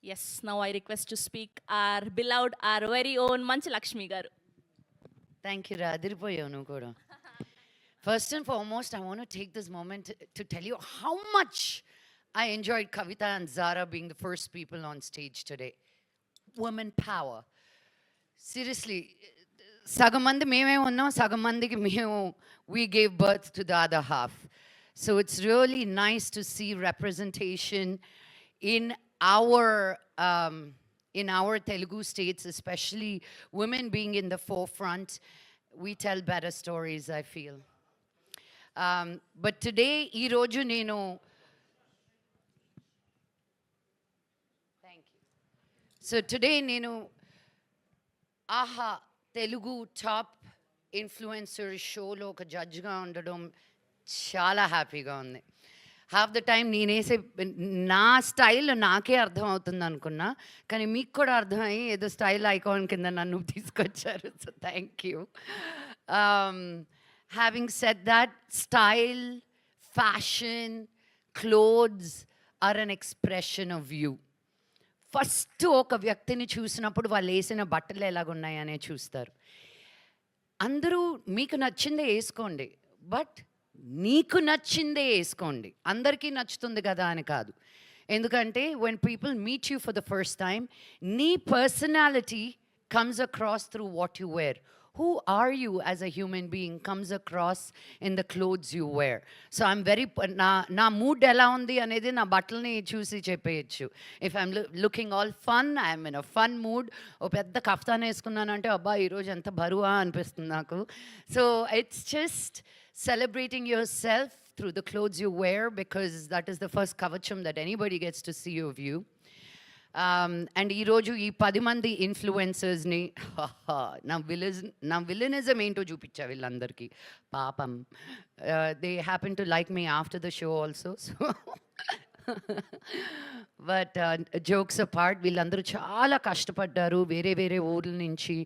Yes, now I request to speak our beloved, our very own Manchi Lakshmi garu. Thank you, Radhiripoyanu. First and foremost, I want to take this moment to tell you how much I enjoyed Kavita and Zara being the first people on stage today. Women power. Seriously, Sagamandi meme unna, Sagamandiki memo, we gave birth to the other half. So it's really nice to see representation in our Telugu states, especially women being in the forefront. We tell better stories, I feel. But today, ఈ రోజు నేను thank you so today నేను ఆహా Telugu top influencer షోలో ఒక జడ్జ్గా ఉండడం చాలా హ్యాపీగా ఉంది. హాఫ్ ద టైం నేనేసే నా స్టైల్ నాకే అర్థం అవుతుంది అనుకున్నా, కానీ మీకు కూడా అర్థమయ్యి ఏదో స్టైల్ ఐకాన్ కింద నన్ను తీసుకొచ్చారు. So thank you. Having said that, style, fashion, clothes are an expression of you. First ఒక వ్యక్తిని చూసినప్పుడు వాళ్ళు వేసిన బట్టలు ఎలాగున్నాయనే చూస్తారు. అందరూ మీకు నచ్చిందే వేసుకోండి, బట్ నీకు నచ్చిందే వేసుకోండి. అందరికీ నచ్చుతుంది కదా అని కాదు. ఎందుకంటే when people meet you for the first time, నీ personality comes across through what you wear. Who are you as a human being comes across in the clothes you wear. So I'm very, na mood ela undi anedi na battalni chusi cheppeyచ్చు. If I'm looking all fun, I'm in a fun mood. O pedda kaftana eskunnanante abba ee roju enta baruva anipistundi naku. So it's just celebrating yourself through the clothes you wear, because that is the first kavacham that anybody gets to see of you. And ఈరోజు ఈ 10 మంది ఇన్ఫ్లుయెన్సర్స్ని నా villainism ఏంటో చూపించా వీళ్ళందరికీ. పాపం they happen to like me after the show also. So but jokes apart, వీళ్ళందరూ చాలా కష్టపడ్డారు వేరే వేరే ఊర్ల నుంచి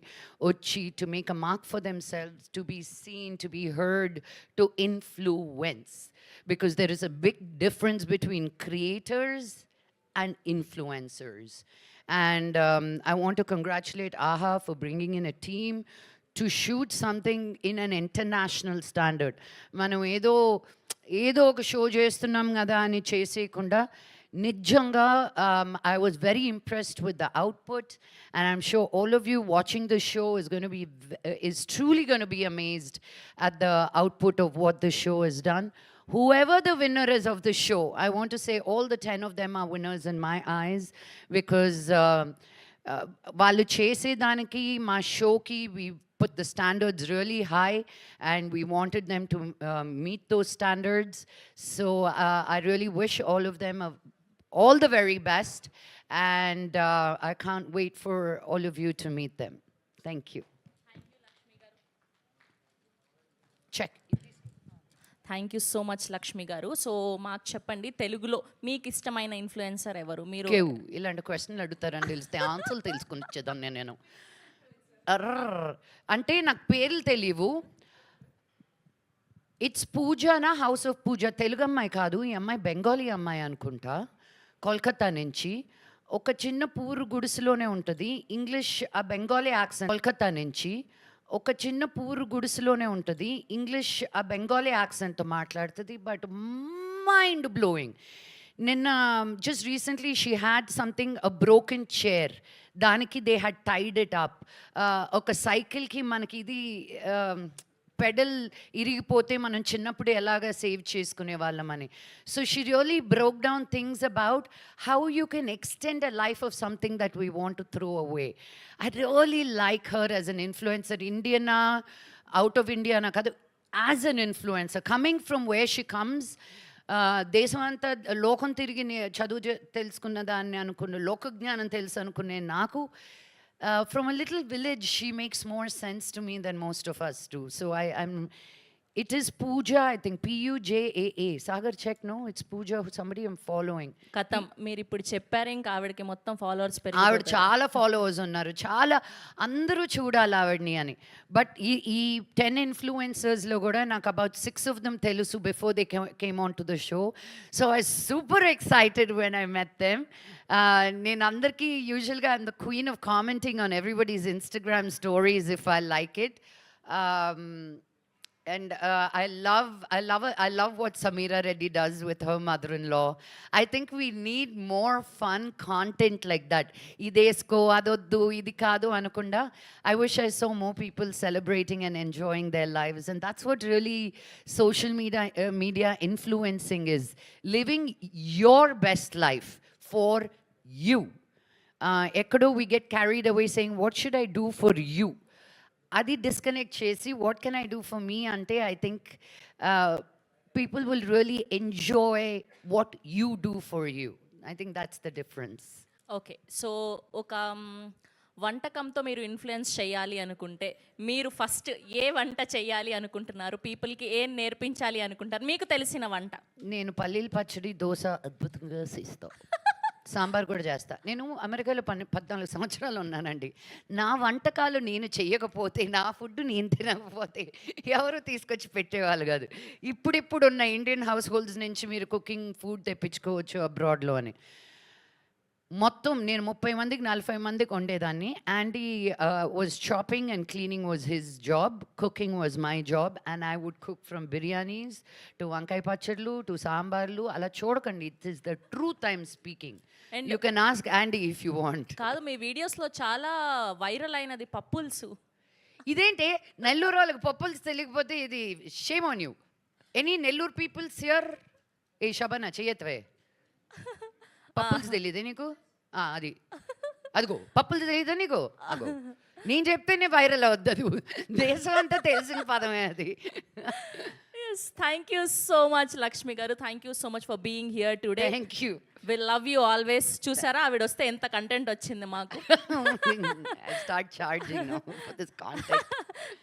వచ్చి to make a mark for themselves, to be seen, to be heard, to influence. Because there is a big difference between creators and influencers. And I want to congratulate AHA for bringing in a team to shoot something in an international standard. మనం ఏదో ఒక show చేస్తున్నాం కదా అని చేసేయకుండా నిజంగా I was very impressed with the output, and I'm sure all of you watching the show is truly going to be amazed at the output of what the show has done. Whoever the winner is of the show, I want to say all the 10 of them are winners in my eyes, because వాళ్ళు చేసేదానికి మా షోకి we put the standards really high, and we wanted them to meet those standards. So I really wish all of them all the very best, and I can't wait for all of you to meet them. Thank you. Check. Thank you so much Lakshmi గారు. So మాకు చెప్పండి, తెలుగులో మీకు ఇష్టమైన influencer ఎవరు? మీరు ఇలాంటి క్వశ్చన్లు అడుగుతారని తెలిస్తే ఆన్సర్లు తెలుసుకుని ఇచ్చేదాన్ని నేను. అంటే నాకు పేర్లు తెలియవు. ఇట్స్ పూజానా, హౌస్ ఆఫ్ పూజ. తెలుగు అమ్మాయి కాదు ఈ అమ్మాయి, బెంగాలీ అమ్మాయి అనుకుంటా, కోల్కతా నుంచి. ఒక చిన్న పూరు గుడిసెలోనే ఉంటుంది. ఇంగ్లీష్ ఆ బెంగాలీ యాక్సెంట్. కోల్కతా నుంచి ఒక చిన్న పూరు గుడిసెలోనే ఉంటుంది. ఇంగ్లీష్ ఆ బెంగాలీ యాక్సెంట్తో మాట్లాడుతుంది, బట్ మైండ్ బ్లోయింగ్. నిన్న just recently she had something, a broken chair, దానికి they had tied it up. ఒక సైకిల్కి మనకి ఇది పెడల్ ఇరిగిపోతే మనం చిన్నప్పుడు ఎలాగ సేవ్ చేసుకునే వాళ్ళమని. So she really broke down things about how you can extend a life of something that we want to throw away. I really like her as an influencer. ఇండియనా, అవుట్ ఆఫ్ ఇండియానా కాదు, as an influencer coming from where she comes. దేశం అంతా లోకం తిరిగి చదువు తెలుసుకున్న దాన్ని అనుకున్న, లోకజ్ఞానం తెలుసు అనుకునే నాకు, from a little village, she makes more sense to me than most of us do. So I'm It is Pooja, I think. Pujaa. Sagar, check, no? It's Pooja, somebody I'm following. కథం మీరు ఇప్పుడు చెప్పారు ఇంకా ఆవిడకి మొత్తం followers ఆవిడ పెరిగి చాలా ఫాలోవర్స్ ఉన్నారు, చాలా అందరూ చూడాలి ఆవిడని అని. బట్ ఈ 10 ఇన్ఫ్లుయెన్సర్స్లో కూడా నాకు అబౌట్ 6 of them తెలుసు before they came on to the show. So I super excited when I met them. నేను అందరికీ యూజువల్గా I'm the queen of commenting on everybody's Instagram stories if I like it. And I love what Sameera Reddy does with her mother-in-law. I think we need more fun content like that. Idesko adoddu idi kaadu anukunda. I wish I saw more people celebrating and enjoying their lives, and that's what really social media influencing is. Living your best life for you. Ekkado we get carried away saying, what should I do for you? అది disconnect చేసి what can I do for me అంటే I think people will really enjoy what you do for you. I think that's the difference. Okay. So ఒక వంటకంతో మీరు influence చేయాలి అనుకుంటే మీరు first ఏ వంట చేయాలి అనుకుంటున్నారు? పీపుల్కి ఏం నేర్పించాలి అనుకుంటారు మీకు తెలిసిన వంట? నేను పల్లీల పచ్చడి, దోశ అద్భుతంగా చేస్తాను. సాంబార్ కూడా చేస్తా. నేను అమెరికాలో 14 సంవత్సరాలు ఉన్నానండి. నా వంటకాలు నేను చెయ్యకపోతే, నా ఫుడ్ నేను తినకపోతే ఎవరు తీసుకొచ్చి పెట్టేవాళ్ళు కాదు. ఇప్పుడున్న ఇండియన్ హౌస్ హోల్డ్స్ నుంచి మీరు కుకింగ్ ఫుడ్ తెప్పించుకోవచ్చు అబ్రాడ్లో అని. మొత్తం నేను 30 మందికి 40 మందికి వండేదాన్ని. Andy was chopping and cleaning was his job, cooking was my job. And I would cook from biryanis to వంకాయ పచ్చళ్ళు టు సాంబార్లు. అలా చూడకండి, it is the truth I'm speaking. You can ask Andy if you want. కాదు, మీ వీడియోస్లో చాలా viral అయినది పప్పుల్సు. ఇదేంటే నెల్లూరు వాళ్ళకి పప్పుల్స్ తెలియకపోతే ఇది shame on you. Any Nellore peoples here? ఏ శబన చెయ్యత్వే, పప్పుల్స్ తెలియదే నీకు? అది అదిగో పప్పులు తెలియదా నీకు? అగో నేను చెప్తేనే వైరల్ అవద్దు, దేశం అంతా తెలిసిన పదమే అది. Yes, thank you so much Lakshmi garu. Thank you so much for being here today. Thank you. We love you always. చూసారా ఆవిడ వస్తే ఎంత కంటెంట్ వచ్చింది మాకు. I start charging now for this content.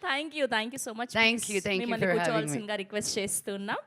Thank you so much. Thank you for having me. కూర్చోవాల్సిందిగా request చేస్తున్నాం.